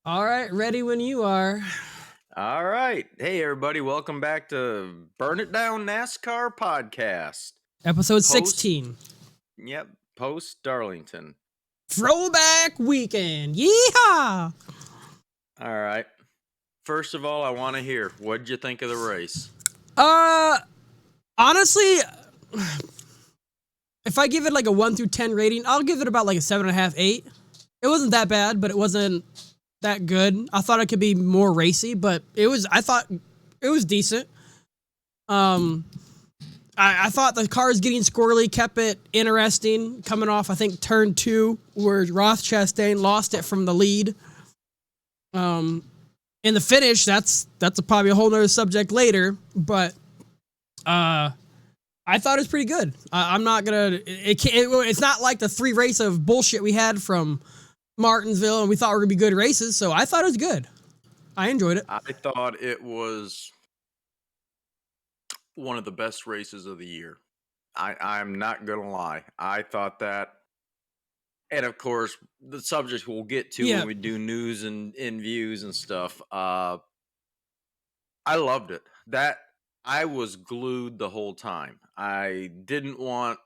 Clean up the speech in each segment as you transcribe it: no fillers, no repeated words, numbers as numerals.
All right, ready when you are. All right. Hey, everybody. Welcome back to Burn It Down NASCAR podcast. Episode Post, 16. yep, post Darlington. Throwback weekend. Yeehaw! All right. First of all, I want to hear, what'd you think of the race? Honestly, if I give it like a 1 through 10 rating, I'll give it about like a 7.5, 8. It wasn't that bad, but it wasn't that good. I thought it could be more racy, but I thought it was decent. I thought the cars getting squirrely kept it interesting. Coming off, I think, turn 2, where Roth Chastain lost it from the lead. In the finish, that's probably a whole nother subject later, but I thought it was pretty good. I'm not gonna. It's not like the 3 race of bullshit we had from Martinsville, and we thought were gonna be good races. So I thought it was good. I enjoyed it. I thought it was one of the best races of the year. I'm not going to lie. I thought that. And of course, the subject we'll get to when we do news and views and stuff. I loved it. I was glued the whole time. I didn't want.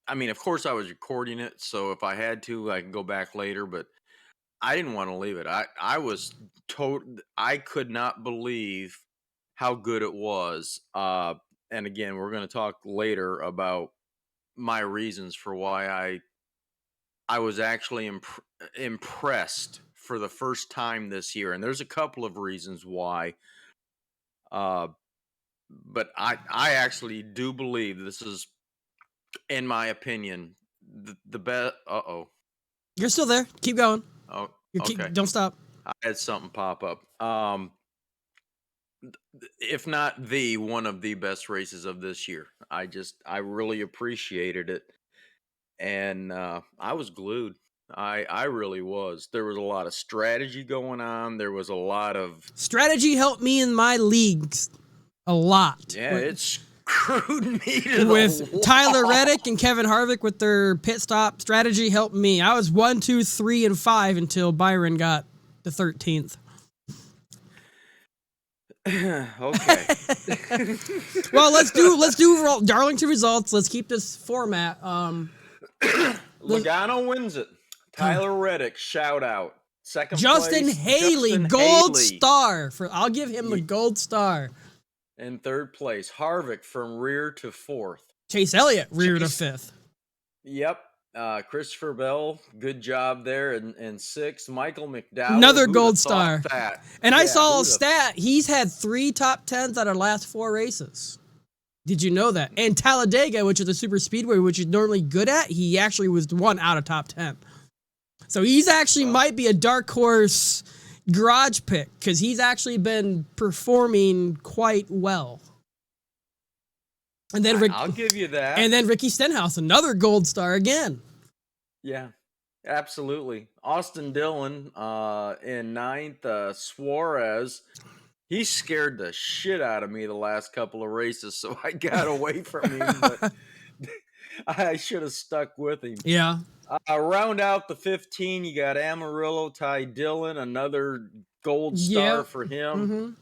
I mean, of course, I was recording it, so if I had to, I can go back later. But I didn't want to leave it. I was I could not believe how good it was. And again, we're going to talk later about my reasons for why I was actually impressed for the first time this year, and there's a couple of reasons why. But I actually do believe this is, in my opinion, the best. You're still there. Keep going. Oh, okay. Don't stop. I had something pop up. If not one of the best races of this year. I really appreciated it, and I was glued. I really was. There was a lot of strategy going on. There was a lot of Strategy helped me in my leagues a lot. Yeah, it screwed me to with the Tyler wall. Reddick and Kevin Harvick with their pit stop strategy helped me. I was 1, 2, 3, and 5 until Byron got the 13th. Okay. Well, let's do Darlington results. Let's keep this format. Lagano wins it. Tyler Reddick, shout out. Second Justin place, Haley, Justin gold Haley. star. I'll give him the gold star. In third place, Harvick from rear to fourth. Chase Elliott, rear to fifth. Yep. Christopher Bell, good job there in sixth. Michael McDowell, another gold star. And I saw a stat. He's had 3 top 10s out of last 4 races. Did you know that? And Talladega, which is a super speedway, which he's normally good at, he actually was 1 out of top 10. So he's actually might be a dark horse garage pick because he's actually been performing quite well. And then I'll give you that. And then Ricky Stenhouse, another gold star again. Yeah, absolutely. Austin Dillon in ninth. Suarez, he scared the shit out of me the last couple of races, so I got away from him. But I should have stuck with him. Yeah. Round out the 15, you got Amarillo, Ty Dillon, another gold star for him.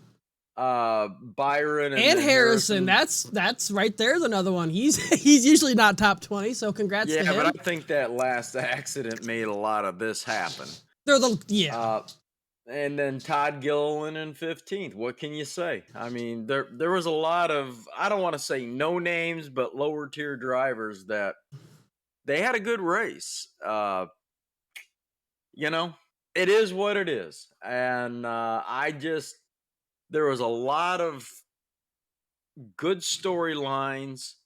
Byron and Harrison. That's right there's another one. He's usually not top 20, so congrats to him. Yeah, but I think that last accident made a lot of this happen. And then Todd Gilliland in 15th. What can you say? I mean, there was a lot of, I don't want to say no names, but lower tier drivers that they had a good race. You know, it is what it is. And there was a lot of good storylines.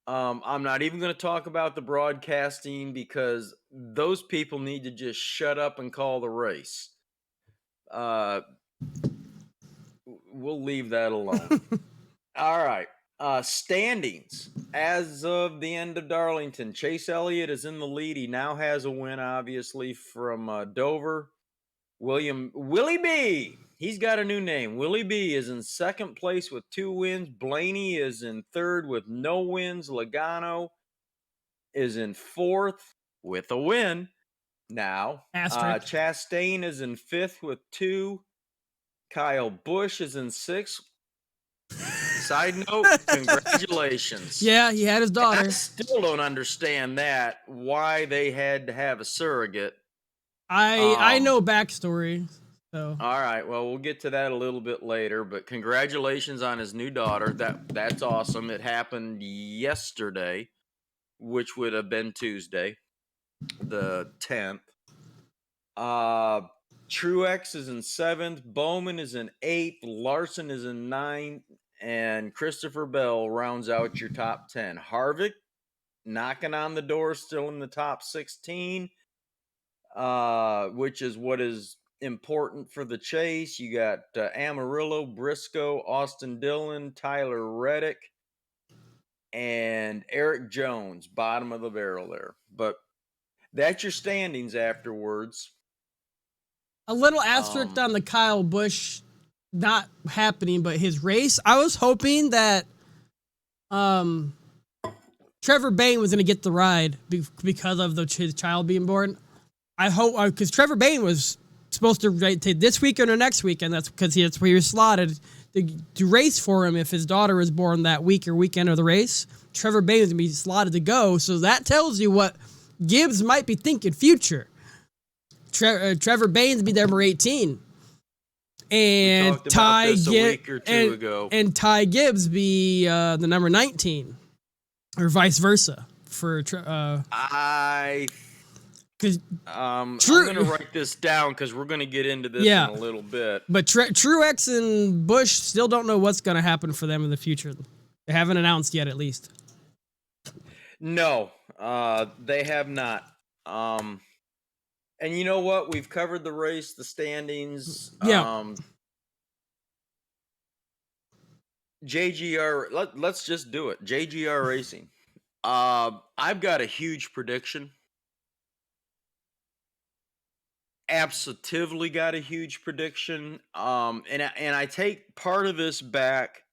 I'm not even going to talk about the broadcasting because those people need to just shut up and call the race. We'll leave that alone. All right. Standings. As of the end of Darlington, Chase Elliott is in the lead. He now has a win, obviously, from Dover. Willie B. He's got a new name. Willie B is in second place with 2 wins. Blaney is in third with no wins. Lagano is in fourth with a win. Now, Asterisk. Chastain is in 5th with 2. Kyle Busch is in 6th. Side note, congratulations. Yeah, he had his daughter. I still don't understand that, why they had to have a surrogate. I know backstory. So. All right, well, we'll get to that a little bit later, but congratulations on his new daughter. That's awesome. It happened yesterday, which would have been Tuesday, the 10th. Truex is in 7th, Bowman is in 8th, Larson is in 9th, and Christopher Bell rounds out your top 10. Harvick knocking on the door, still in the top 16, which is what is important for the chase. You got Amarillo, Briscoe, Austin Dillon, Tyler Reddick, and Eric Jones, bottom of the barrel there. But that's your standings afterwards. A little asterisk on the Kyle Busch not happening, but his race. I was hoping that Trevor Bayne was going to get the ride because of his child being born. I hope, because Trevor Bayne was supposed to take this weekend or next weekend. That's because that's where he was slotted to race for him if his daughter was born that week or weekend of the race. Trevor Bayne was going to be slotted to go. So that tells you what Gibbs might be thinking future. Trevor Baynes be number 18, and Ty Gibbs be the number 19, or vice versa for I'm gonna write this down because we're gonna get into this in a little bit. But Truex and Busch still don't know what's gonna happen for them in the future. They haven't announced yet, at least. No, they have not. And you know what? We've covered the race, the standings. Yeah. JGR, let's just do it. JGR Racing. I've got a huge prediction. Absolutely got a huge prediction. And I take part of this back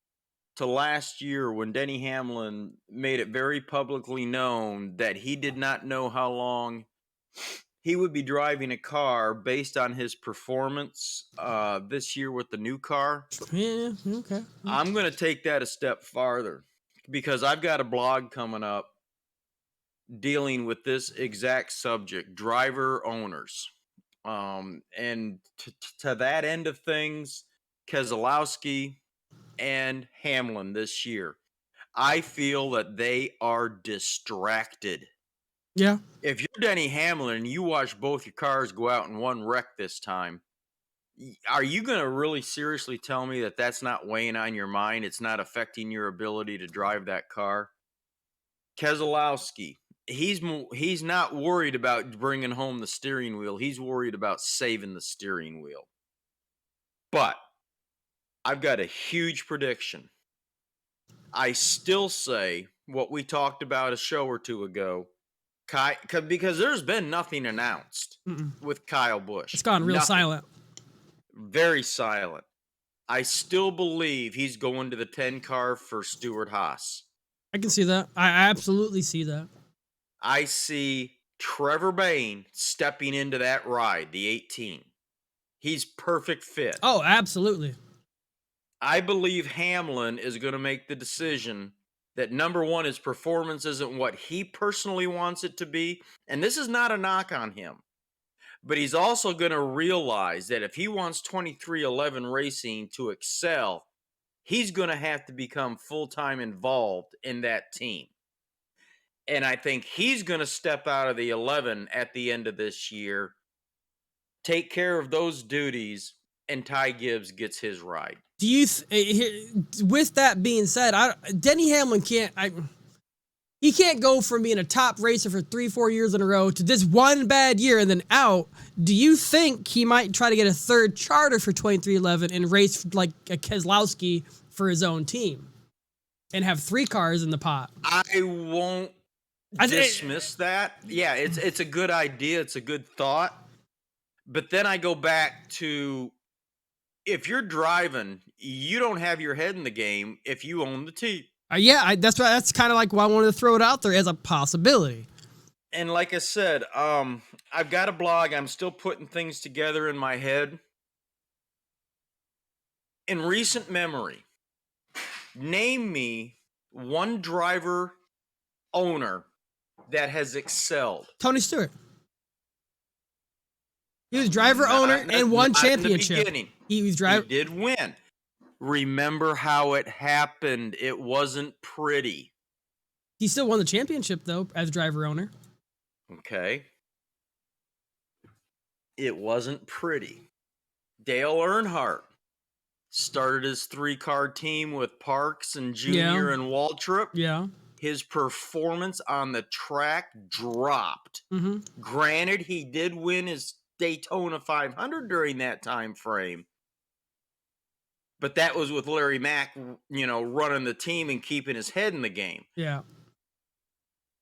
to last year when Denny Hamlin made it very publicly known that he did not know how long he would be driving a car based on his performance this year with the new car. Yeah, okay. I'm going to take that a step farther because I've got a blog coming up dealing with this exact subject, driver owners. And to that end of things, Keselowski and Hamlin this year, I feel that they are distracted. Yeah. If you're Denny Hamlin and you watch both your cars go out in one wreck this time, are you going to really seriously tell me that that's not weighing on your mind? It's not affecting your ability to drive that car? Keselowski, he's not worried about bringing home the steering wheel. He's worried about saving the steering wheel. But I've got a huge prediction. I still say what we talked about a show or two ago. Because there's been nothing announced with Kyle Busch. It's gone real silent. Very silent. I still believe he's going to the 10 car for Stewart-Haas. I can see that. I absolutely see that. I see Trevor Bayne stepping into that ride, the 18. He's perfect fit. Oh, absolutely. I believe Hamlin is going to make the decision that number one, his performance isn't what he personally wants it to be. And this is not a knock on him. But he's also going to realize that if he wants 2311 Racing to excel, he's going to have to become full-time involved in that team. And I think he's going to step out of the 11 at the end of this year, take care of those duties, and Ty Gibbs gets his ride. Do you, with that being said, Denny Hamlin can't go from being a top racer for 3-4 years in a row to this one bad year and then out. Do you think he might try to get a third charter for 2311 and race like a Keselowski for his own team and have 3 cars in the pot? I won't dismiss that. Yeah, it's a good idea. It's a good thought. But then I go back to, if you're driving, you don't have your head in the game if you own the team. That's kind of like why I wanted to throw it out there as a possibility. And like I said, I've got a blog. I'm still putting things together in my head. In recent memory, name me one driver owner that has excelled. Tony Stewart. He was driver owner and won championship. He was driver. He did win. Remember how it happened. It wasn't pretty. He still won the championship, though, as driver owner. Okay. It wasn't pretty. Dale Earnhardt started his 3-car team with Parks and Junior and Waltrip. Yeah. His performance on the track dropped. Mm-hmm. Granted, he did win his Daytona 500 during that time frame. But that was with Larry Mack, running the team and keeping his head in the game. Yeah.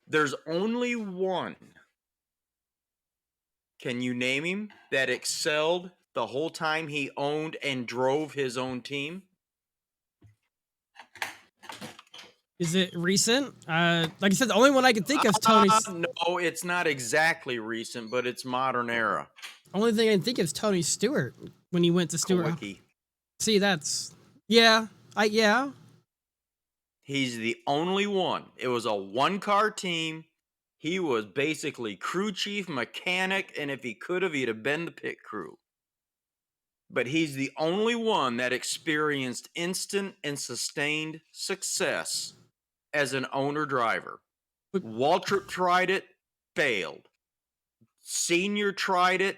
There's only one. Can you name him that excelled the whole time he owned and drove his own team? Is it recent? Like I said, the only one I can think of is Tony. No, it's not exactly recent, but it's modern era. Only thing I can think of is Tony Stewart when he went to Stewart. See, that's yeah. He's the only one. It was a 1-car team. He was basically crew chief, mechanic, and if he could have, he'd have been the pit crew. But he's the only one that experienced instant and sustained success as an owner driver. Waltrip tried it, failed. Senior tried it.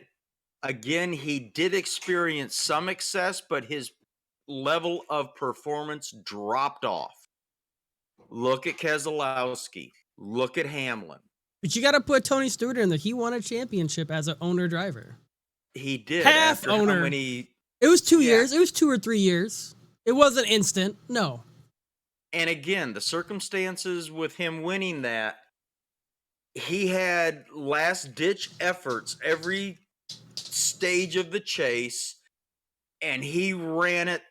Again, he did experience some success, but his level of performance dropped off. Look at Keselowski. Look at Hamlin. But you got to put Tony Stewart in there. He won a championship as an owner driver. He did. Half owner. It was 2 years. It was 2 or 3 years. It wasn't instant. No. And again, the circumstances with him winning that, he had last-ditch efforts every stage of the chase, and he ran it.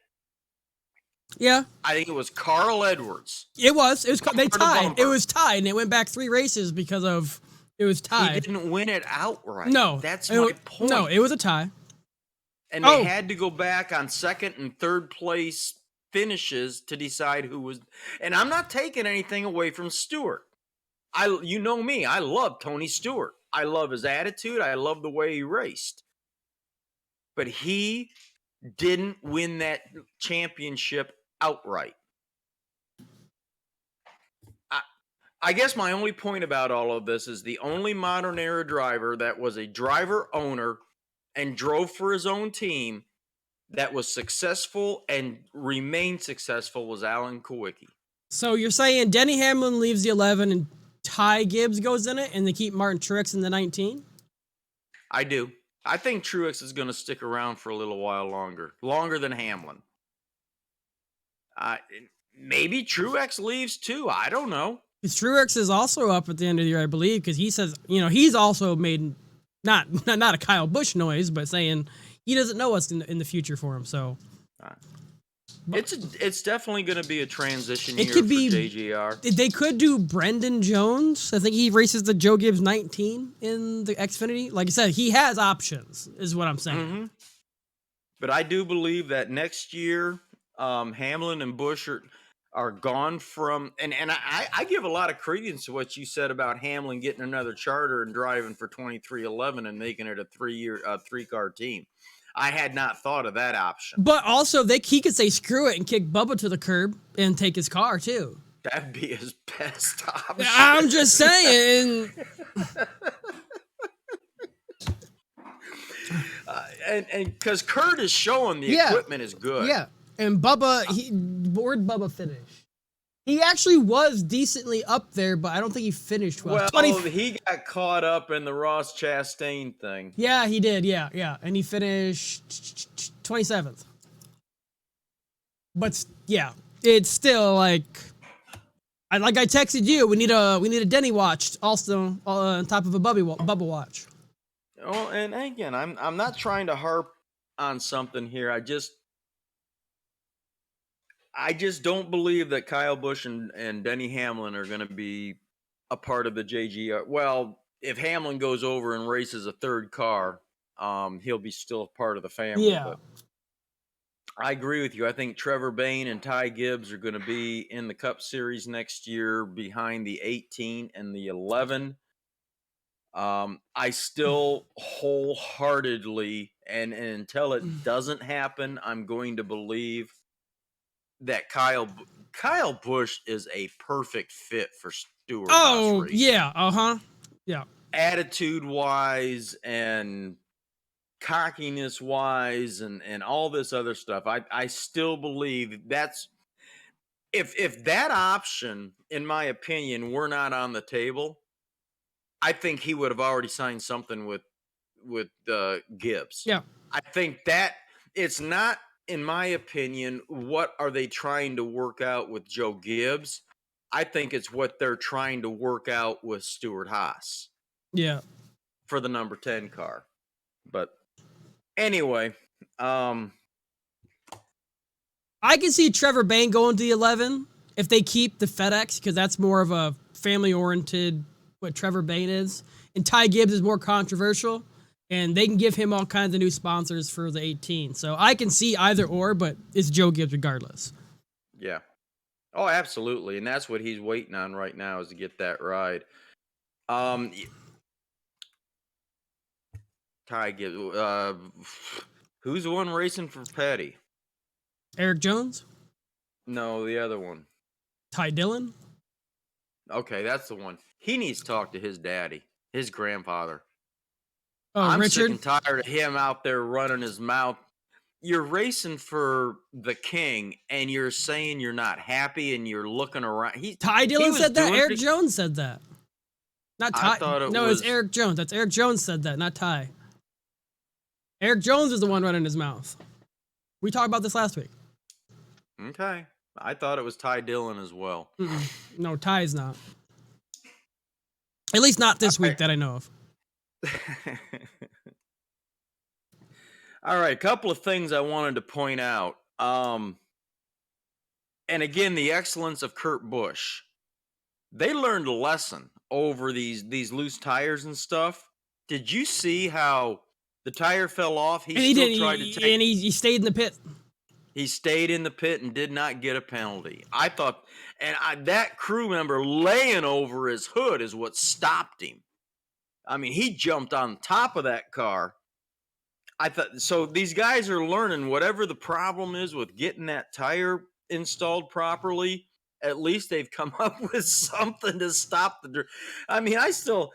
Yeah. I think it was Carl Edwards. It was. They tied. It was tied, and it went back 3 races because of it was tied. He didn't win it outright. No. That's my point. No, it was a tie. And they had to go back on second and third place finishes to decide who was. And I'm not taking anything away from Stewart. You know me. I love Tony Stewart. I love his attitude. I love the way he raced. But he didn't win that championship outright. I guess my only point about all of this is the only modern era driver that was a driver owner and drove for his own team that was successful and remained successful was Alan Kulwicki. So you're saying Denny Hamlin leaves the 11 and Ty Gibbs goes in it and they keep Martin Truex in the 19? I do. I think Truex is going to stick around for a little while longer than Hamlin. Maybe Truex leaves too. I don't know. Because Truex is also up at the end of the year, I believe, because he says, he's also made not a Kyle Busch noise, but saying he doesn't know what's in the future for him. So it's definitely going to be a transition year for JGR. They could do Brendan Jones. I think he races the Joe Gibbs 19 in the Xfinity. Like I said, he has options, is what I'm saying. Mm-hmm. But I do believe that next year, Hamlin and Busch are gone from, and I give a lot of credence to what you said about Hamlin getting another charter and driving for 23XI and making it a 3-car team. I had not thought of that option. But also, he could say screw it and kick Bubba to the curb and take his car too. That'd be his best option. I'm just saying. And because Kurt is showing the equipment is good. Yeah. And Bubba, where'd Bubba finish? He actually was decently up there, but I don't think he finished well. He got caught up in the Ross Chastain thing. Yeah, he did. Yeah. And he finished 27th. But yeah, it's still like I texted you. We need a Denny watch also on top of a Bubba watch. Oh, and again, I'm not trying to harp on something here. I just don't believe that Kyle Busch and Denny Hamlin are going to be a part of the JGR. Well, if Hamlin goes over and races a third car, he'll be still a part of the family. Yeah. But I agree with you. I think Trevor Bayne and Ty Gibbs are going to be in the Cup Series next year behind the 18 and the 11. I still wholeheartedly, and until it doesn't happen, I'm going to believe that Kyle Busch is a perfect fit for Stewart Haas Racing. Yeah, yeah. Attitude-wise and cockiness-wise and all this other stuff. I still believe that's if that option, in my opinion, were not on the table, I think he would have already signed something with Gibbs. Yeah. I think that it's not, in my opinion, what are they trying to work out with Joe Gibbs? I think it's what they're trying to work out with Stewart Haas. Yeah. For the number 10 car. But anyway, I can see Trevor Bayne going to the 11 if they keep the FedEx, because that's more of a family-oriented, what Trevor Bayne is. And Ty Gibbs is more controversial, and they can give him all kinds of new sponsors for the 18. So I can see either or, but it's Joe Gibbs regardless. Yeah. Oh, absolutely. And that's what he's waiting on right now, is to get that ride. Ty Gibbs. Who's the one racing for Petty? Eric Jones? No, the other one. Ty Dillon? Okay, that's the one. He needs to talk to his daddy, his grandfather. Oh, I'm Richard? sick and tired of him out there running his mouth. You're racing for the king, and you're saying you're not happy, and you're looking around. Ty Dillon said that. Eric Jones said that. Not Ty. I thought no, it's Eric Jones. That's Eric Jones said that, not Ty. Eric Jones is the one running his mouth. We talked about this last week. Okay. I thought it was Ty Dillon as well. No, Ty's not. At least not this week that I know of. All right, a couple of things I wanted to point out. And again, the excellence of Kurt Busch. They learned a lesson over these loose tires and stuff. Did you see how the tire fell off? He stayed in the pit. He stayed in the pit and did not get a penalty. I thought, that crew member laying over his hood is what stopped him. I mean, he jumped on top of that car. I thought, so these guys are learning whatever the problem is with getting that tire installed properly. At least they've come up with something to stop the. I mean, I still,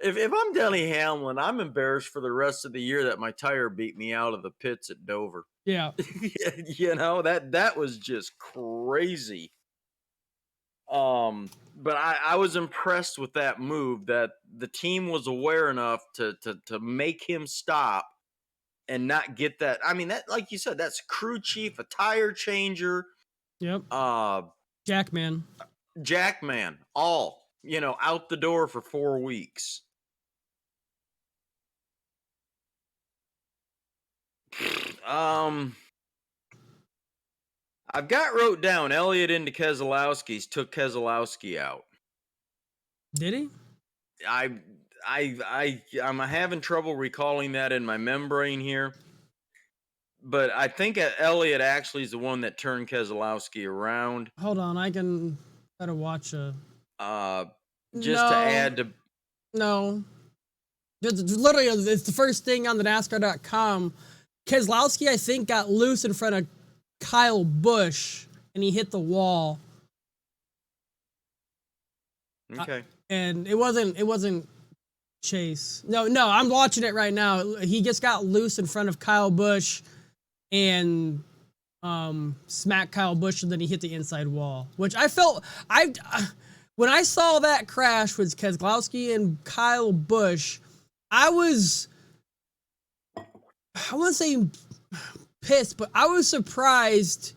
if I'm Denny Hamlin, I'm embarrassed for the rest of the year that my tire beat me out of the pits at Dover. Yeah. You know, that was just crazy. But I was impressed with that move, that the team was aware enough to make him stop and not get that. I mean, that, like you said, that's crew chief, a tire changer. Yep. Jackman, all, out the door for 4 weeks. I've got wrote down Elliott into Keselowski's took Keselowski out. Did he? I'm having trouble recalling that in my membrane here. But I think Elliott actually is the one that turned Keselowski around. Hold on, I can try to watch to add to. No. Literally, it's the first thing on the NASCAR.com. Keselowski, I think, got loose in front of Kyle Busch, and he hit the wall. Okay. And it wasn't Chase. No, I'm watching it right now. He just got loose in front of Kyle Busch and smacked Kyle Busch, and then he hit the inside wall, which I felt when I saw that crash with Keselowski and Kyle Busch, I wouldn't say pissed, but I was surprised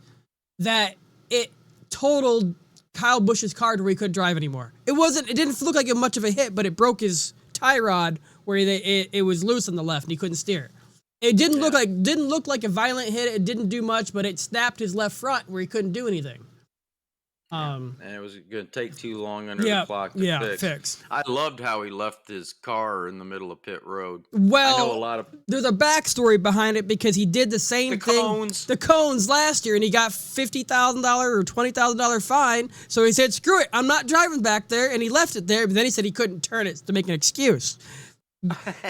that it totaled Kyle Busch's car to where he couldn't drive anymore. It didn't look like much of a hit, but it broke his tie rod where it was loose on the left and he couldn't steer. It didn't look like a violent hit. It didn't do much, but it snapped his left front where he couldn't do anything. And it was going to take too long under the clock to fix. I loved how he left his car in the middle of pit road. Well, I know a lot of there's a backstory behind it because he did the same thing. The cones last year, and he got $50,000 or $20,000 fine. So he said, "Screw it, I'm not driving back there," and he left it there. But then he said he couldn't turn it to make an excuse.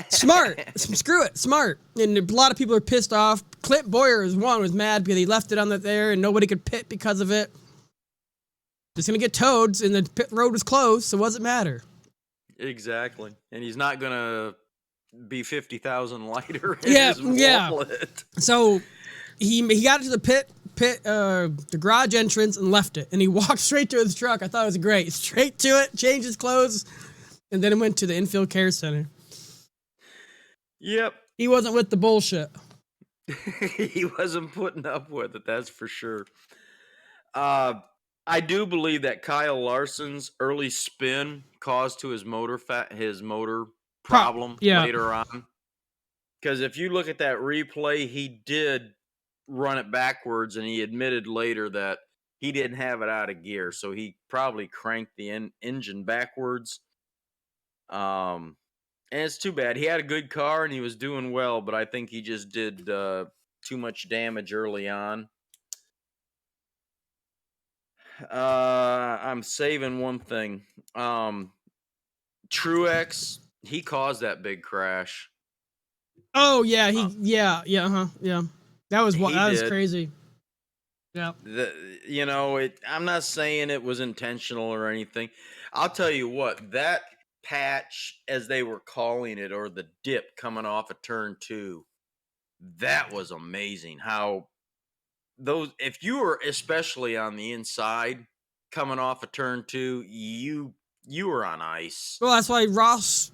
Smart. Screw it. Smart. And a lot of people are pissed off. Clint Boyer was mad because he left it on there and nobody could pit because of it. Just going to get towed, and the pit road was closed, so what does it matter? Exactly. And he's not going to be 50,000 lighter in his wallet. So he got to the garage entrance and left it, and he walked straight to his truck. I thought it was great. Straight to it, changed his clothes, and then he went to the infield care center. Yep. He wasn't with the bullshit. He wasn't putting up with it, that's for sure. I do believe that Kyle Larson's early spin caused to his motor problem later on. Because if you look at that replay, he did run it backwards, and he admitted later that he didn't have it out of gear, so he probably cranked the engine backwards. And it's too bad. He had a good car, and he was doing well, but I think he just did too much damage early on. I'm saving one thing. Truex, he caused that big crash. Oh yeah, That was crazy. Yeah. I'm not saying it was intentional or anything. I'll tell you what, that patch, as they were calling it, or the dip coming off of turn 2, that was amazing. How if you were especially on the inside coming off of turn 2, you were on ice. Well, that's why Ross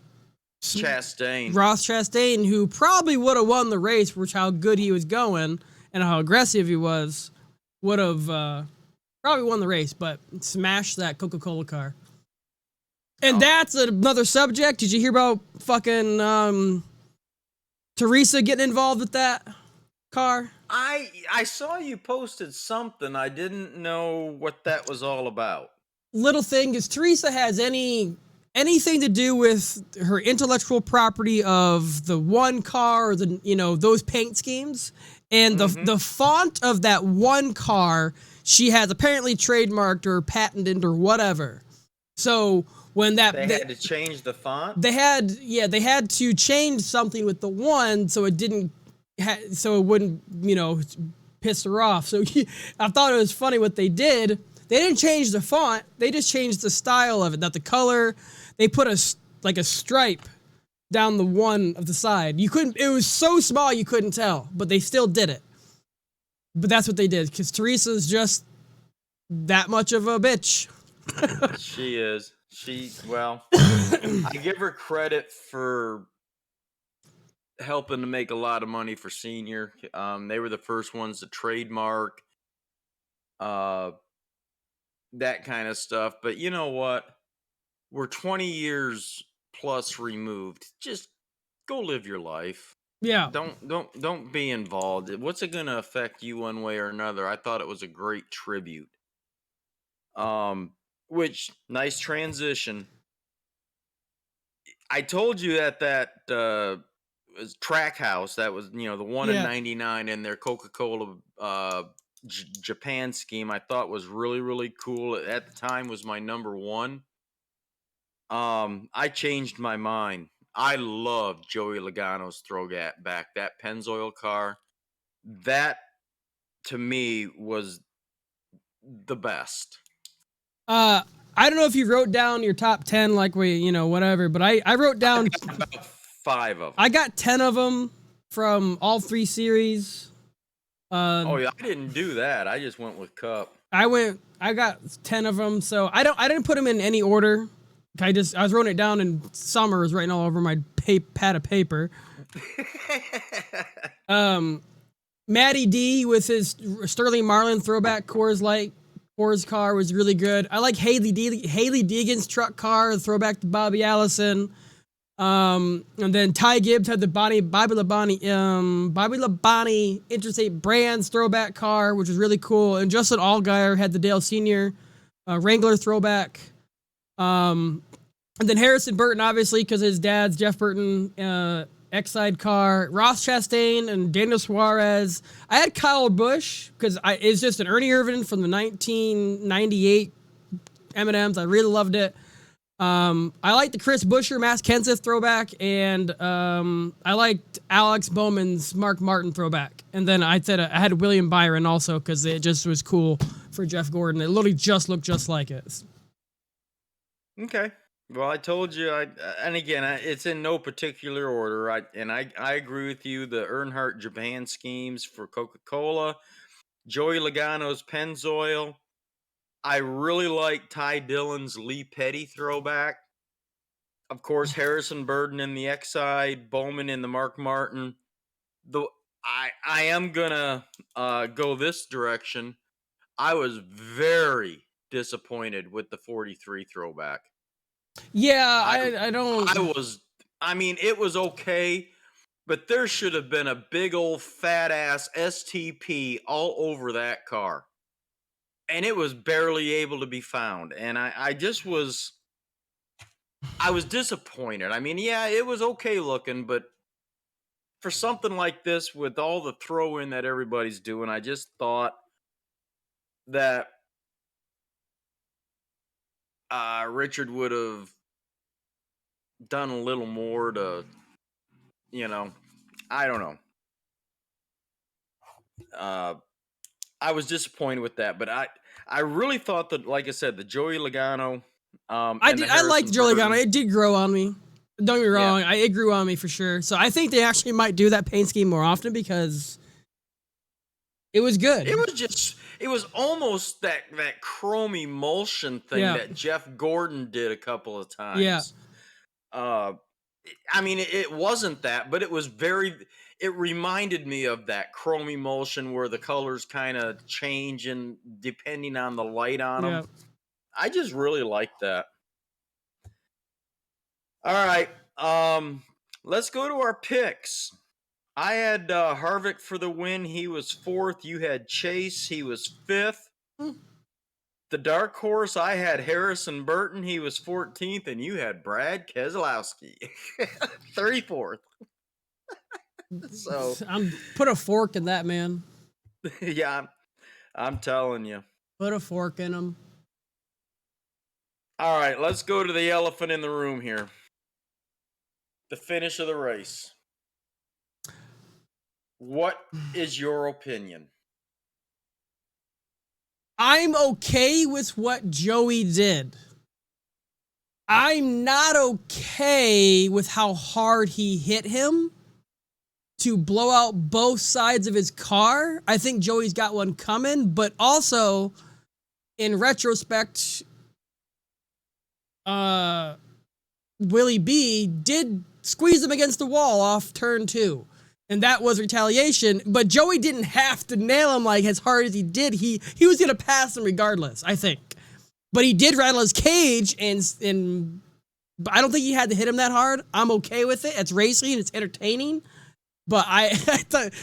Chastain, who probably would have won the race, which how good he was going and how aggressive he was, would have probably won the race, but smashed that Coca-Cola car. And that's another subject. Did you hear about fucking Teresa getting involved with that car? I saw you posted something. I didn't know what that was all about. Little thing is, Teresa has anything to do with her intellectual property of the one car or those paint schemes, and the font of that one car she has apparently trademarked or patented or whatever. So when they had to change the font, they had to change something with the one so it didn't. So it wouldn't, piss her off. So I thought it was funny what they did. They didn't change the font. They just changed the style of it, not the color. They put a stripe down the one of the side. It was so small you couldn't tell, but they still did it. But that's what they did, because Teresa's just that much of a bitch. She is. I give her credit for helping to make a lot of money for Senior. They were the first ones to trademark that kind of stuff. But you know what? We're 20 years plus removed. Just go live your life. Yeah. Don't be involved. What's it going to affect you one way or another? I thought it was a great tribute. Which nice transition. I told you that track house that was the one in 99 in their Coca-Cola Japan scheme, I thought was really, really cool. At the time was my number one. I changed my mind. I loved Joey Logano's throwback, that Pennzoil car. That to me was the best. I don't know if you wrote down your top 10 like whatever, but I wrote down about 5 of them. I got 10 of them from all 3 series. I didn't do that. I just went with Cup. I got 10 of them, so I didn't put them in any order. I was writing it down, and Summer was writing all over my pad of paper. Matty D with his Sterling Marlin throwback Coors car was really good. I like Haley Deegan's truck car, throwback to Bobby Allison. And then Ty Gibbs had the Bobby Labonte Interstate Brands throwback car, which was really cool. And Justin Allgaier had the Dale Sr. Wrangler throwback. And then Harrison Burton, obviously, because his dad's Jeff Burton, X-Side car. Ross Chastain and Daniel Suarez. I had Kyle Busch because it's just an Ernie Irvan from the 1998 M&Ms. I really loved it. I liked the Chris Buescher, Mass Kenseth throwback, and I liked Alex Bowman's Mark Martin throwback. And then I had William Byron also because it just was cool for Jeff Gordon. It literally just looked just like it. Okay. Well, I told you, and again, it's in no particular order. I agree with you. The Earnhardt Japan schemes for Coca-Cola, Joey Logano's Pennzoil. I really like Ty Dillon's Lee Petty throwback. Of course, Harrison Burton in the X-Side, Bowman in the Mark Martin. I am gonna go this direction. I was very disappointed with the 43 throwback. Yeah, I don't. It was okay, but there should have been a big old fat ass STP all over that car. And it was barely able to be found. And I was disappointed. I mean, yeah, it was okay looking, but for something like this with all the throw in that everybody's doing, I just thought that Richard would have done a little more to, I don't know. I was disappointed with that, but I really thought that, like I said, the Joey Logano. I liked Joey Logano. It did grow on me. Don't get me wrong. Yeah. It grew on me for sure. So I think they actually might do that paint scheme more often because it was good. It was almost that chrome emulsion thing that Jeff Gordon did a couple of times. Yeah. It wasn't that, but it reminded me of that chrome emulsion where the colors kind of change and depending on the light on them. I just really liked that. All right. Let's go to our picks. I had Harvick for the win. He was 4th. You had Chase. He was 5th. The dark horse, I had Harrison Burton. He was 14th. And you had Brad Keselowski, 34th. So put a fork in that, man. Yeah, I'm telling you. Put a fork in him. All right, let's go to the elephant in the room here. The finish of the race. What is your opinion? I'm okay with what Joey did. I'm not okay with how hard he hit him to blow out both sides of his car. I think Joey's got one coming, but also, in retrospect, Willie B did squeeze him against the wall off turn 2. And that was retaliation, but Joey didn't have to nail him like as hard as he did. He was going to pass him regardless, I think. But he did rattle his cage, and I don't think he had to hit him that hard. I'm okay with it. It's racing, it's entertaining. But I thought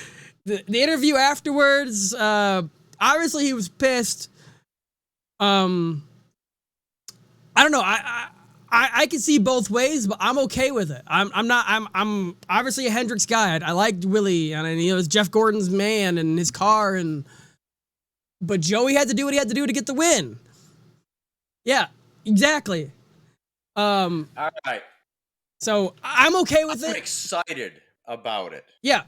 the interview afterwards, obviously he was pissed. I don't know. I can see both ways, but I'm okay with it. I'm obviously a Hendricks guy. I liked Willie, and it's Jeff Gordon's man and his car, but Joey had to do what he had to do to get the win. Yeah, exactly. All right. So I'm okay with it. I'm excited about it. Yeah,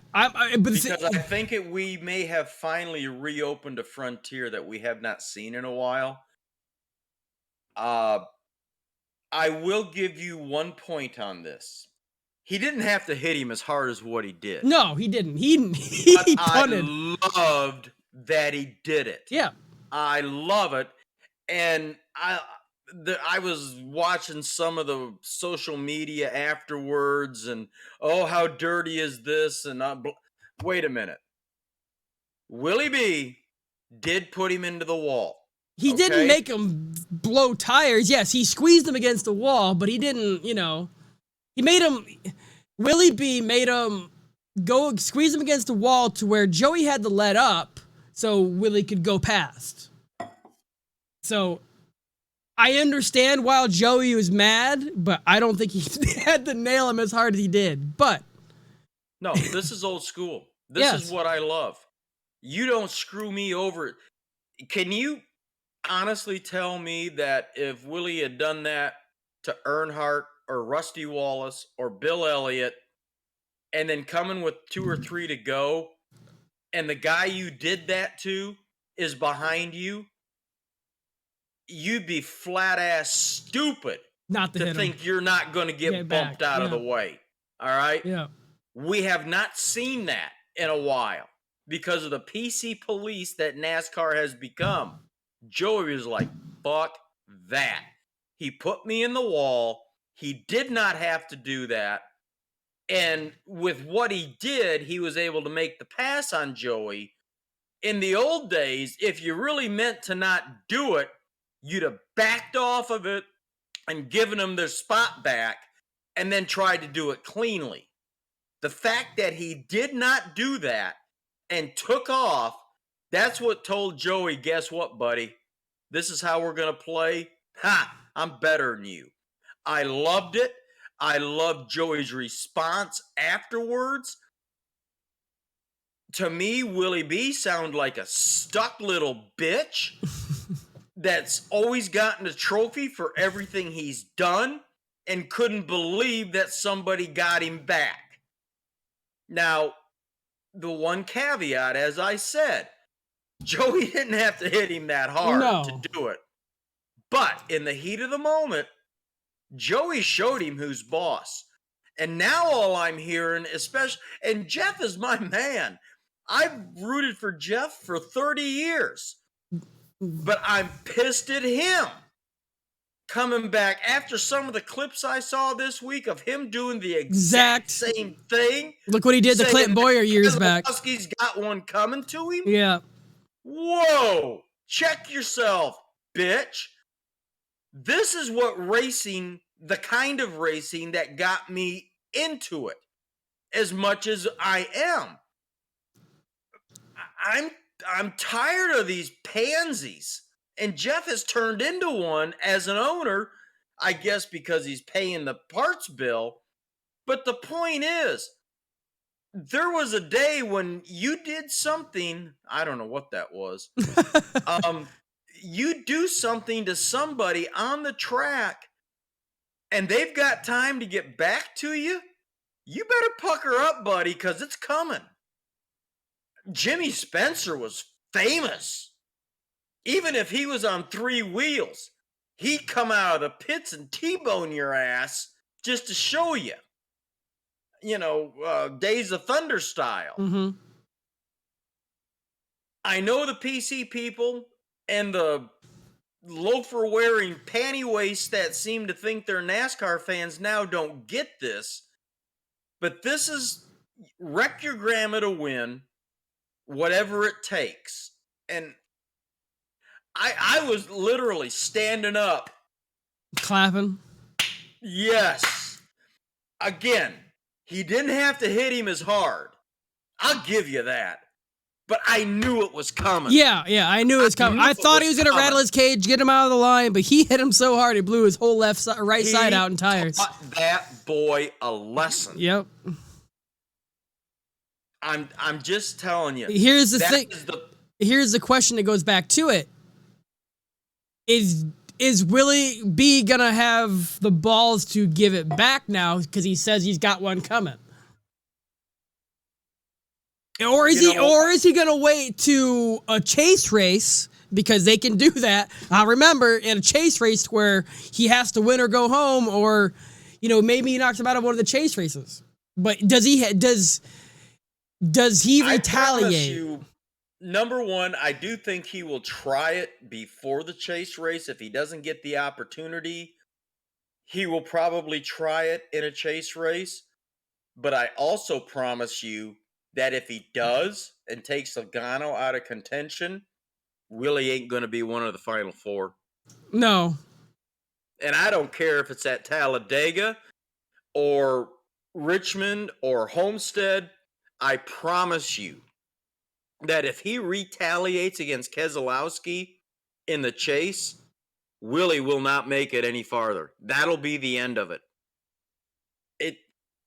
because I think we may have finally reopened a frontier that we have not seen in a while. I will give you 1 point on this. He didn't have to hit him as hard as what he did. No, he didn't. He punted. I loved that he did it. Yeah. I love it. And I was watching some of the social media afterwards and, oh, how dirty is this? And wait a minute. Willie B did put him into the wall. He didn't make him blow tires. Yes, he squeezed him against the wall, but he didn't, he made him, Willie B made him go squeeze him against the wall to where Joey had to let up so Willie could go past. So I understand why Joey was mad, but I don't think he had to nail him as hard as he did. But no, this is old school. This is what I love. You don't screw me over. Can you honestly tell me that if Willie had done that to Earnhardt or Rusty Wallace or Bill Elliott, and then coming with 2 or 3 to go, and the guy you did that to is behind you, you'd be flat ass stupid not to think you're not going to get bumped out of the way. All right? Yeah. We have not seen that in a while because of the PC police that NASCAR has become. Joey was like, fuck that. He put me in the wall. He did not have to do that. And with what he did, he was able to make the pass on Joey. In the old days, if you really meant to not do it, you'd have backed off of it and given him their spot back and then tried to do it cleanly. The fact that he did not do that and took off, that's what told Joey, guess what, buddy? This is how we're going to play. Ha! I'm better than you. I loved it. I loved Joey's response afterwards. To me, Willie B sounded like a stuck little bitch that's always gotten a trophy for everything he's done and couldn't believe that somebody got him back. Now, the one caveat, as I said, Joey didn't have to hit him that hard to do it. But in the heat of the moment, Joey showed him who's boss. And now all I'm hearing, especially, and Jeff is my man. I've rooted for Jeff for 30 years. But I'm pissed at him coming back after some of the clips I saw this week of him doing the exact same thing. Look what he did to Clinton Boyer years back. Keselowski's got one coming to him. Yeah. Whoa. Check yourself, bitch. This is what racing, the kind of racing that got me into it as much as I am. I'm tired of these pansies. And Jeff has turned into one as an owner, I guess because he's paying the parts bill. But the point is, there was a day when you did something, I don't know what that was. You do something to somebody on the track and they've got time to get back to you. You better pucker up, buddy, because it's coming. Jimmy Spencer was famous. Even if he was on 3 wheels, he'd come out of the pits and T-bone your ass just to show you. You know, Days of Thunder style. Mm-hmm. I know the PC people and the loafer-wearing panty waists that seem to think they're NASCAR fans now don't get this. But this is wreck your grandma to win, whatever it takes. And I was literally standing up. Clapping? Yes. Again, he didn't have to hit him as hard. I'll give you that. But I knew it was coming. Yeah, I knew it was coming. I thought he was going to rattle his cage, get him out of the line, but he hit him so hard he blew his whole right side out in tires. Taught that boy a lesson. Yep. I'm just telling you. Here's the thing. Here's the question that goes back to it. Is Willie B gonna have the balls to give it back now because he says he's got one coming? Or is he gonna wait to a chase race because they can do that? I remember in a chase race where he has to win or go home, or maybe he knocks him out of one of the chase races. But does he retaliate? Number one, I do think he will try it before the chase race. If he doesn't get the opportunity, he will probably try it in a chase race. But I also promise you that if he does and takes Lagano out of contention, Willie ain't going to be one of the final 4. No. And I don't care if it's at Talladega or Richmond or Homestead. I promise you that if he retaliates against Keselowski in the chase, Willie will not make it any farther. That'll be the end of it.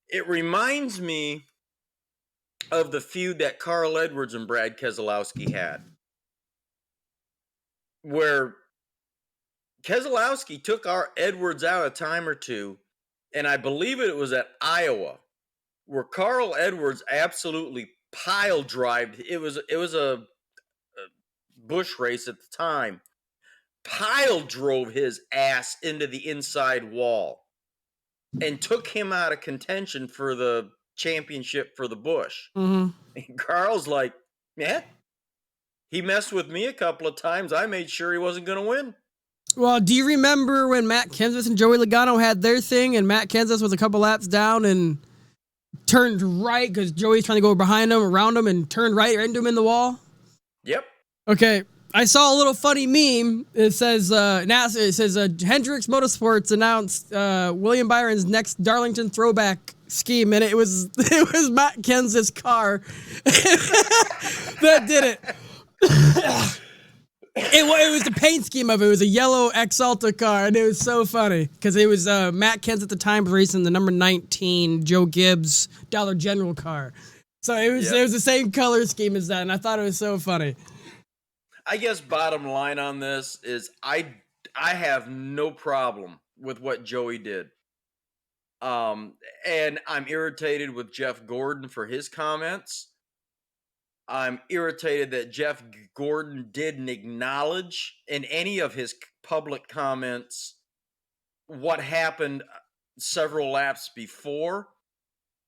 It reminds me of the feud that Carl Edwards and Brad Keselowski had, where Keselowski took our Edwards out a time or two, and I believe it was at Iowa, where Carl Edwards absolutely pile drived. It was a Busch race at the time. Pile drove his ass into the inside wall and took him out of contention for the championship for the Busch. Mm-hmm. And Carl's like, yeah, he messed with me a couple of times. I made sure he wasn't going to win. Well, do you remember when Matt Kenseth and Joey Logano had their thing, and Matt Kenseth was a couple laps down and turned right because Joey's trying to go behind him, around him, and turned right into him in the wall? Yep. Okay. I saw a little funny meme. It says Hendricks Motorsports announced William Byron's next Darlington throwback scheme, and it was Matt Kenseth's car that did it. It was the paint scheme of it. It was a yellow Exalta car, and it was so funny because it was Matt Kenseth at the time racing the number 19 Joe Gibbs Dollar General car. So it was the same color scheme as that, and I thought it was so funny. I guess bottom line on this is I have no problem with what Joey did. And I'm irritated with Jeff Gordon for his comments. I'm irritated that Jeff Gordon didn't acknowledge in any of his public comments what happened several laps before.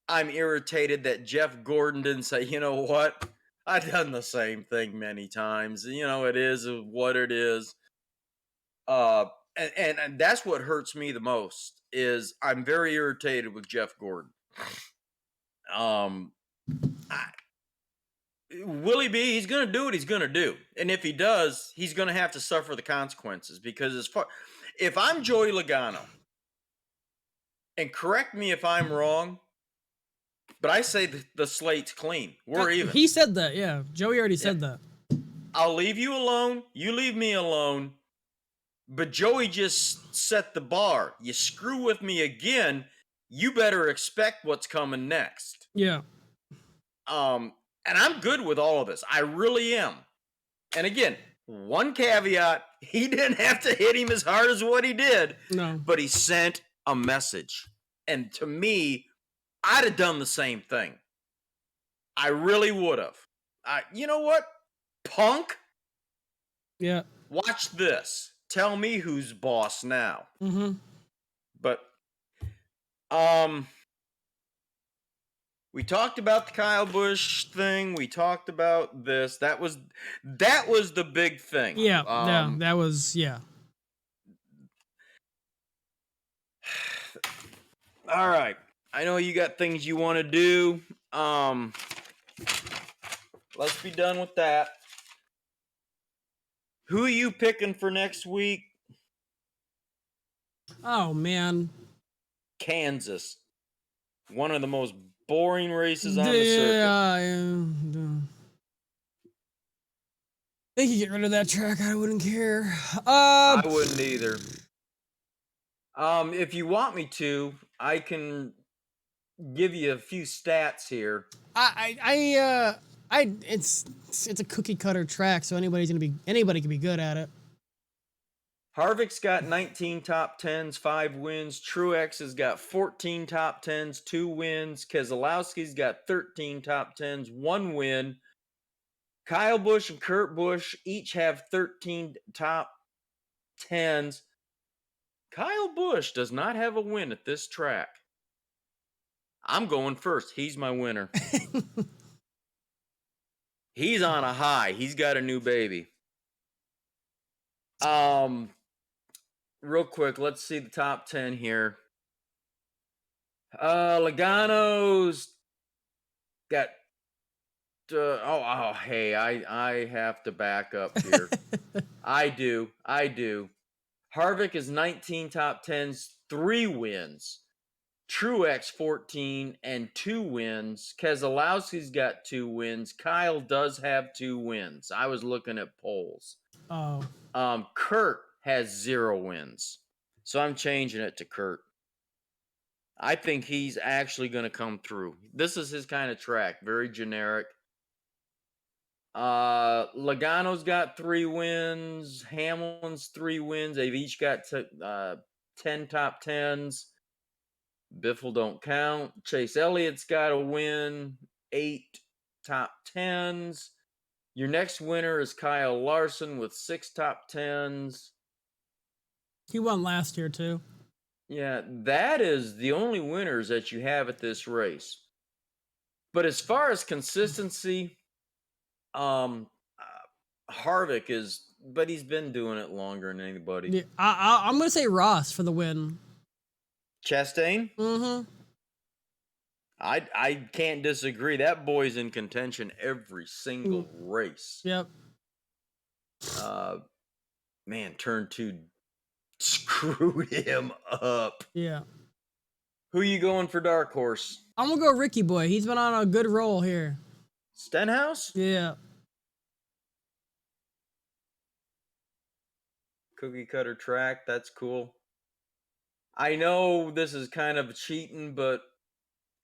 I'm irritated that Jeff Gordon didn't say, you know what? I've done the same thing many times. You know, it is what it is. And that's what hurts me the most is I'm very irritated with Jeff Gordon. Willie B, he's going to do what he's going to do. And if he does, he's going to have to suffer the consequences because if I'm Joey Logano, and correct me if I'm wrong, but I say the slate's clean. We're even. He said that, yeah. Joey already said that. I'll leave you alone. You leave me alone. But Joey just set the bar. You screw with me again, you better expect what's coming next. Yeah. And I'm good with all of this. I really am. And again, one caveat, he didn't have to hit him as hard as what he did. No. But he sent a message. And to me, I'd have done the same thing. I really would have. You know what? Punk? Yeah. Watch this. Tell me who's boss now. Mm-hmm. But, we talked about the Kyle Busch thing. We talked about this. That was the big thing. Yeah. That was. All right. I know you got things you want to do. Let's be done with that. Who are you picking for next week? Oh, man. Kansas. One of the most boring races on the circuit. They could get rid of that track. I wouldn't care. I wouldn't either. If you want me to, I can give you a few stats here. It's a cookie cutter track, so anybody can be good at it. Harvick's got 19 top 10s, 5 wins. Truex has got 14 top 10s, 2 wins. Keselowski's got 13 top 10s, 1 win. Kyle Busch and Kurt Busch each have 13 top 10s. Kyle Busch does not have a win at this track. I'm going first. He's my winner. He's on a high. He's got a new baby. Real quick, let's see the top 10 here. Logano's got hey, I have to back up here. I do. Harvick is 19 top 10s, 3 wins. Truex 14 and 2 wins. Keselowski's got 2 wins. Kyle does have 2 wins. I was looking at polls. Oh. Kurt has 0 wins. So I'm changing it to Kurt. I think he's actually going to come through. This is his kind of track, very generic. Lagano's got 3 wins. Hamlin's 3 wins. They've each got 10 top 10s. Biffle don't count. Chase Elliott's got a win. 8 top 10s. Your next winner is Kyle Larson with 6 top 10s. He won last year too. Yeah, that is the only winners that you have at this race. But as far as consistency, Harvick is, but he's been doing it longer than anybody. Yeah, I'm gonna say Ross for the win. Chastain? Mm-hmm. I can't disagree. That boy's in contention every single race. Yep. Man, turn 2 screwed him up. Yeah. Who you going for dark horse? I'm gonna go Ricky Boy. He's been on a good roll here. Stenhouse? Yeah. Cookie cutter track. That's cool. I know this is kind of cheating, but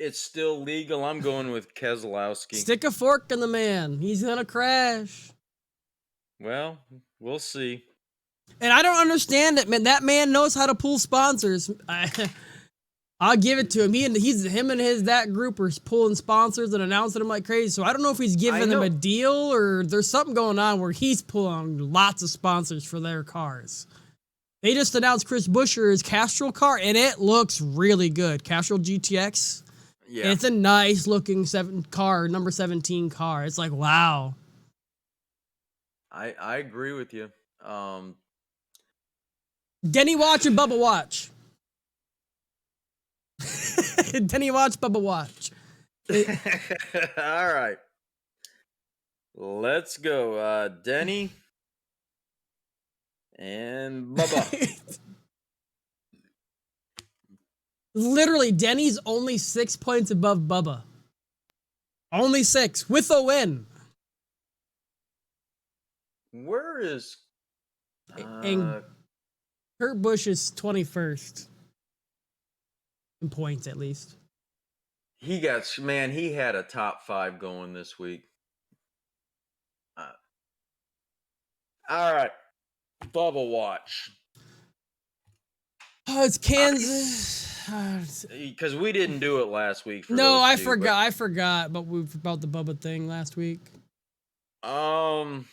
it's still legal. I'm going with Keselowski. Stick a fork in the man. He's gonna crash. Well, we'll see. And I don't understand it, man. That man knows how to pull sponsors. I'll give it to him. Him and that group are pulling sponsors and announcing them like crazy. So I don't know if he's giving them a deal or there's something going on where he's pulling lots of sponsors for their cars. They just announced Chris Buescher's Castrol car, and it looks really good. Castrol GTX. Yeah. It's a nice looking number 17 car. It's like, wow. I agree with you. Denny Watch and Bubba Watch. Denny Watch, Bubba Watch. All right. Let's go. Denny and Bubba. Literally, Denny's only 6 points above Bubba. Only 6 with a win. Where is and Kurt Busch is 21st in points at least. He had a top 5 going this week. All right, Bubba Watch. Oh, it's Kansas. Because we didn't do it last week. No, I forgot. I forgot about the Bubba thing last week. I'm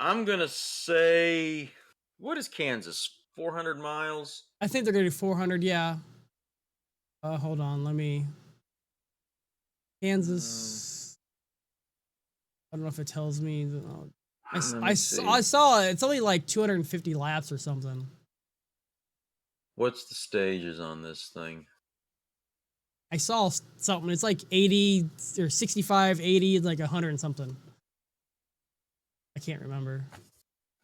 gonna say, what is Kansas? 400 miles? I think they're gonna do 400. Yeah. Hold on. Kansas. I don't know if it tells me. I saw it. It's only like 250 laps or something. What's the stages on this thing? I saw something. It's like 80 or 65, 80, like 100 and something. I can't remember.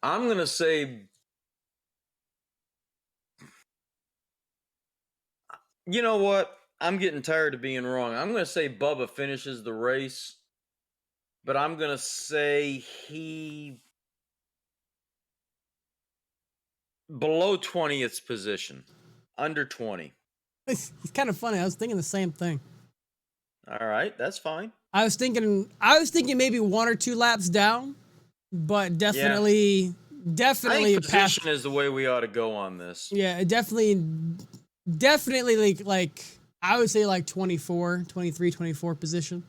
I'm going to say, you know what? I'm getting tired of being wrong. I'm going to say Bubba finishes the race, but I'm going to say he below 20th position, under 20. It's kind of funny. I was thinking the same thing. All right, that's fine. I was thinking maybe 1 or 2 laps down, but definitely I think position is the way we ought to go on this. Yeah, definitely like I would say like 24 position.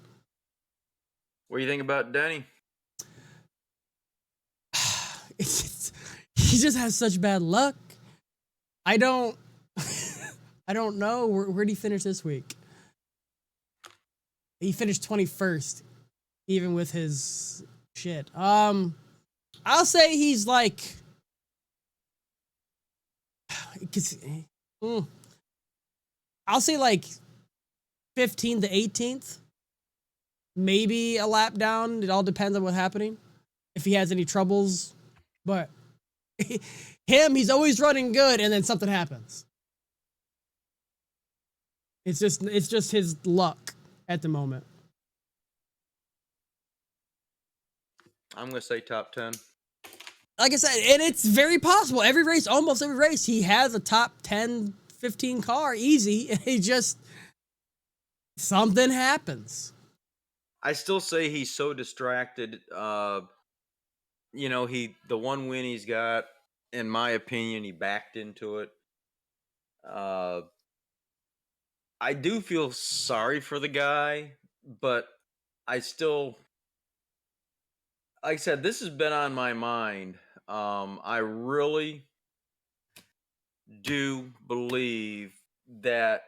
What do you think about Denny? He just has such bad luck. I don't know. Where'd he finish this week? He finished 21st, even with his shit. I'll say he's like, I'll say like 15th to 18th. Maybe a lap down. It all depends on what's happening. If he has any troubles. But he's always running good and then something happens. It's just his luck at the moment. I'm going to say top 10. like I said, and it's very possible. Almost every race, he has a top 10, 15 car easy, and he just something happens. I still say he's so distracted. The one win he's got, in my opinion, he backed into it. I do feel sorry for the guy, but I still, like I said, this has been on my mind. I really do believe that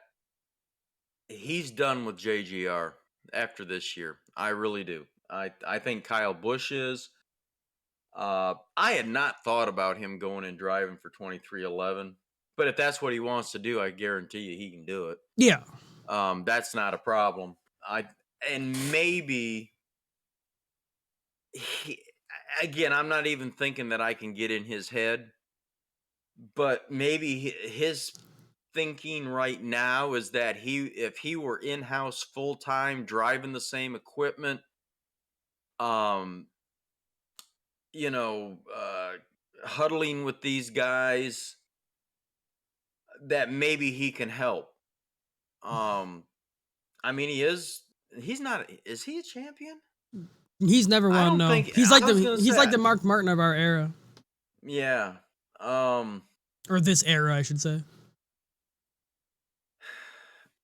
he's done with JGR after this year. I really do. I think Kyle Busch is. I had not thought about him going and driving for 2311, but if that's what he wants to do, I guarantee you he can do it. Yeah. That's not a problem. And maybe again, I'm not even thinking that I can get in his head, but maybe his thinking right now is that if he were in-house full-time driving the same equipment, um, huddling with these guys, that maybe he can help. I mean, he's not, is he a champion? He's never I won, don't no. think, He's I like was the gonna he's say, like the Mark Martin of our era. yeah. Or this era, I should say.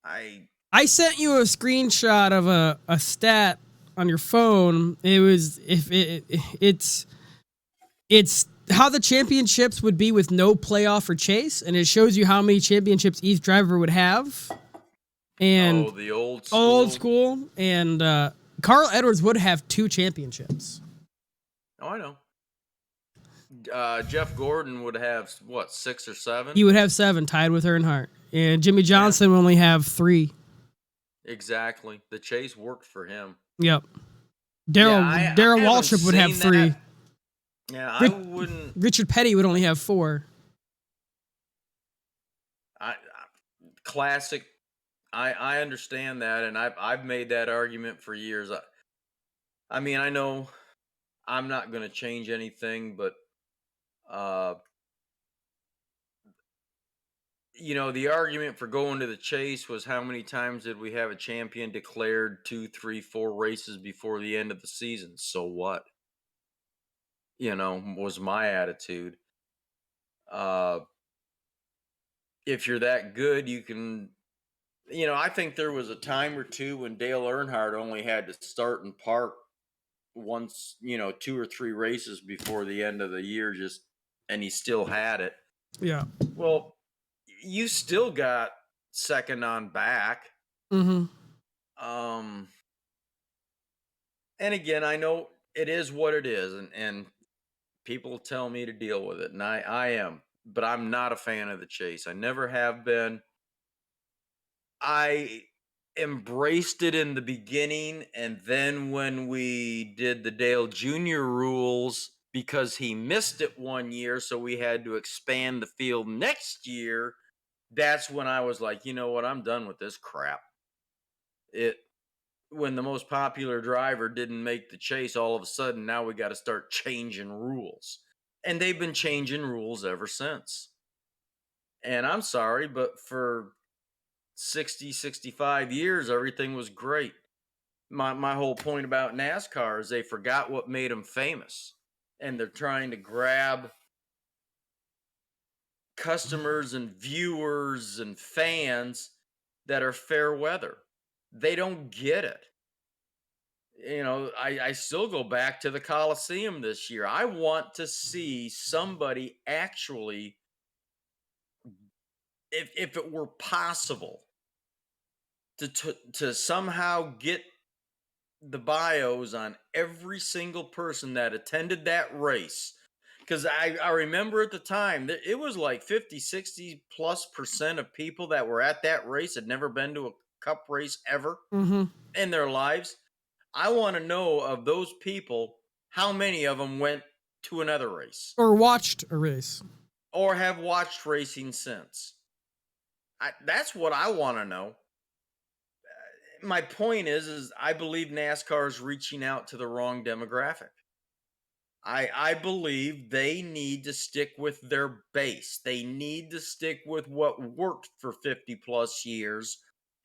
I sent you a screenshot of a stat on your phone. It was it's how the championships would be with no playoff or chase, and it shows you how many championships each driver would have. And the old school. And Carl Edwards would have 2 championships. Oh, I know. Jeff Gordon would have what, 6 or 7? He would have 7, tied with Earnhardt, and Jimmy Johnson would only have 3. Exactly. The chase worked for him. Yep. Darryl Waltrip would have 3. That. Yeah, I wouldn't. Richard Petty would only have 4. Classic. I understand that, and I've made that argument for years. I mean, I know I'm not going to change anything, but the argument for going to the chase was how many times did we have a champion declared 2, 3, 4 races before the end of the season? So what? Was my attitude. If you're that good, you can. I think there was a time or two when Dale Earnhardt only had to start and park once, 2 or 3 races before the end of the year, and he still had it. Yeah. Well, you still got second on back. Mm-hmm. And again, I know it is what it is, and people tell me to deal with it, and I am, but I'm not a fan of the chase. I never have been. I embraced it in the beginning, and then when we did the Dale Jr. rules, because he missed it one year, so we had to expand the field next year, that's when I was like, you know what, I'm done with this crap. When the most popular driver didn't make the chase, all of a sudden now we got to start changing rules. And they've been changing rules ever since. And I'm sorry, but for 60, 65 years, everything was great. My whole point about NASCAR is they forgot what made them famous, and they're trying to grab customers and viewers and fans that are fair weather. They don't get it. I still go back to the Coliseum this year. I want to see somebody actually, if it were possible, to somehow get the bios on every single person that attended that race. Because I remember at the time that it was like 50, 60+% of people that were at that race had never been to a cup race ever in their lives. I want to know, of those people, how many of them went to another race or watched a race or have watched racing since. That's what I want to know. My point is I believe NASCAR is reaching out to the wrong demographic. I believe they need to stick with their base. They need to stick with what worked for 50 plus years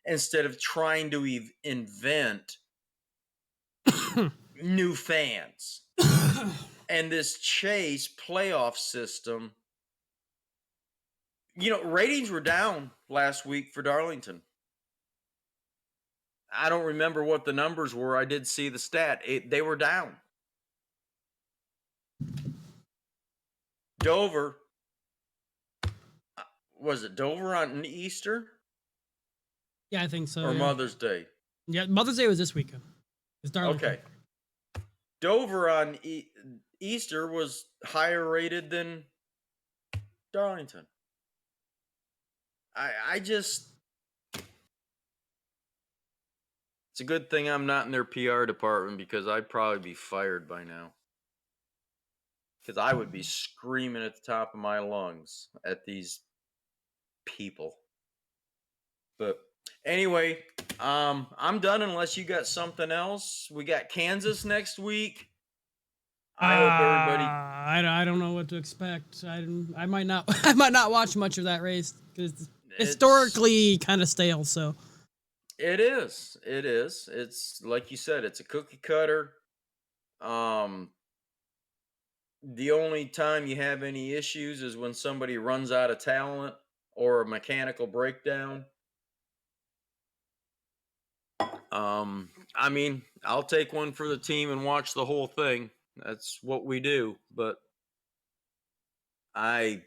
instead of trying to invent new fans. And this chase playoff system, ratings were down last week for Darlington. I don't remember what the numbers were. I did see the stat. They were down. Dover, was it Dover on Easter? Yeah, I think so. Or Mother's Day? Yeah, Mother's Day was this weekend. It's Darlington. Okay. Dover on Easter was higher rated than Darlington. I just... It's a good thing I'm not in their PR department because I'd probably be fired by now. Because I would be screaming at the top of my lungs at these people. But anyway, I'm done unless you got something else. We got Kansas next week. I hope everybody. I don't know what to expect. I might not I might not watch much of that race because it's historically kind of stale. So it is. It's like you said. It's a cookie cutter. The only time you have any issues is when somebody runs out of talent or a mechanical breakdown. I mean, I'll take one for the team and watch the whole thing. That's what we do. But I'm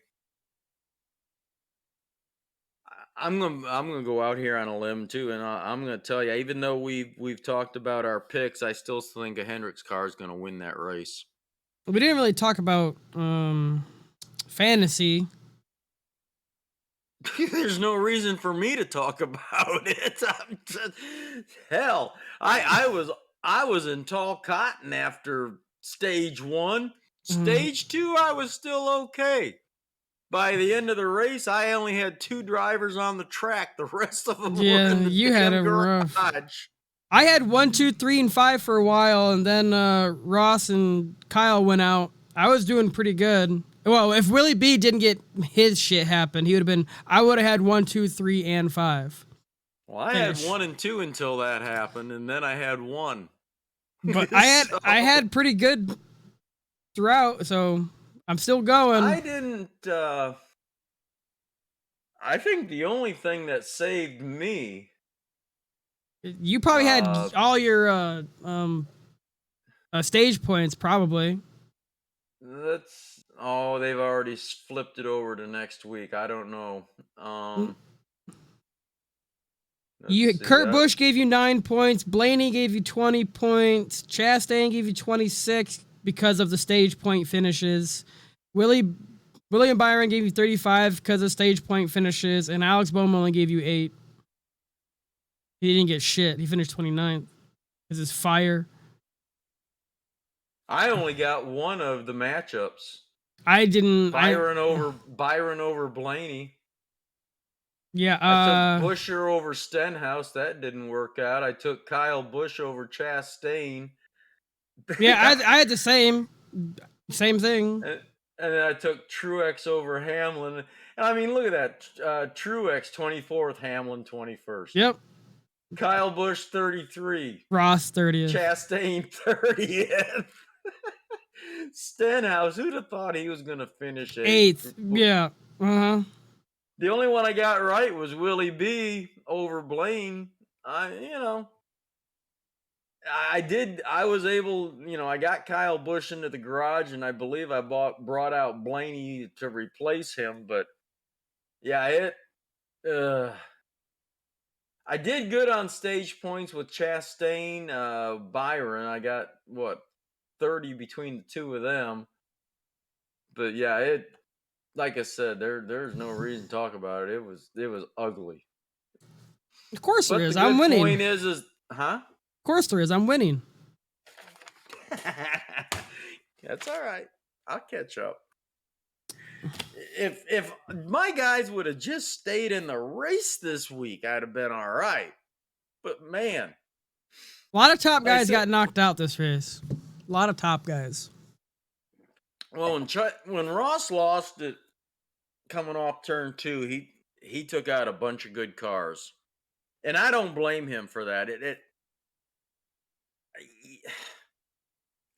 gonna go out here on a limb too, and I'm gonna tell you, even though we've talked about our picks, I still think a Hendricks car is gonna win that race. We didn't really talk about fantasy. There's no reason for me to talk about it. Hell, I was in tall cotton after stage 1. Stage 2, I was still okay. By the end of the race, I only had 2 drivers on the track. The rest of them were in the you had a garage. Rough. I had 1, 2, 3, and 5 for a while, and then Ross and Kyle went out. I was doing pretty good. Well, if Willie B didn't get his shit happen, I would have had 1, 2, 3, and 5. Well, I had 1 and 2 until that happened, and then I had 1. But I had pretty good throughout, so I'm still going. I didn't. I think the only thing that saved me. You probably had all your stage points, probably. They've already flipped it over to next week. I don't know. Kurt Busch gave you 9 points. Blaney gave you 20 points. Chastain gave you 26 because of the stage point finishes. William Byron gave you 35 because of stage point finishes, and Alex Bowman only gave you 8. He didn't get shit. He finished 29th because it's fire. I only got one of the matchups. I didn't. Byron over Blaney. Yeah. I took Buescher over Stenhouse. That didn't work out. I took Kyle Busch over Chastain. Yeah, I had the same thing. And then I took Truex over Hamlin. And I mean, look at that. Truex 24th, Hamlin 21st. Yep. Kyle Busch 33. Ross 30th. Chastain 30th. Stenhouse, who'd have thought he was going to finish 8th? Yeah. Uh-huh. The only one I got right was Willie B over Blaine. I was able, I got Kyle Busch into the garage, and I believe I brought out Blaney to replace him. But yeah, I did good on stage points with Chastain, Byron. I got 30 between the two of them. But yeah, like I said, there's no reason to talk about it. It was ugly. Of course there is. I'm winning. The point is, huh? Of course there is. I'm winning. That's all right. I'll catch up. If my guys would have just stayed in the race this week, I'd have been all right. But man, a lot of top guys got knocked out this race. A lot of top guys. Well, when Ross lost it coming off turn 2, he took out a bunch of good cars, and I don't blame him for that.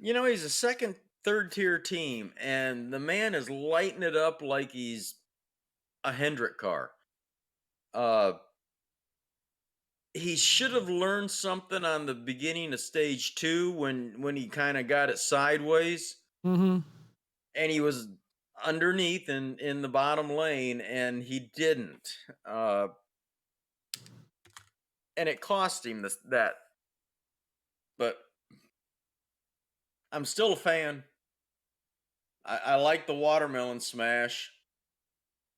He's a second, third tier team, and the man is lighting it up like he's a Hendrick car. Uh, he should have learned something on the beginning of stage 2 when he kind of got it sideways, Mm-hmm. and he was underneath in the bottom lane, and he didn't. And it cost him that. But I'm still a fan. I like the watermelon smash.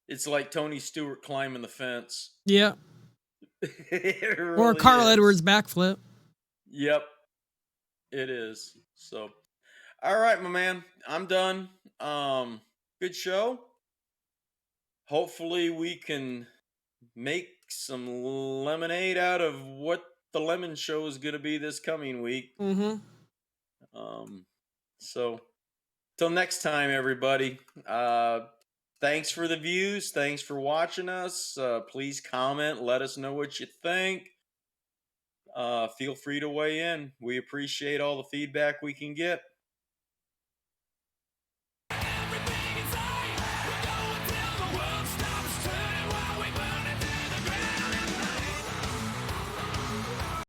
It's like Tony Stewart climbing the fence. Yeah. It Or really Carl is. Edwards backflip. Yep, it is. So, all right, my man, I'm done. Good show. Hopefully, we can make some lemonade out of what the lemon show is going to be this coming week. Mm-hmm. So till next time, everybody. Thanks for the views. Thanks for watching us. Please comment. Let us know what you think. Feel free to weigh in. We appreciate all the feedback we can get.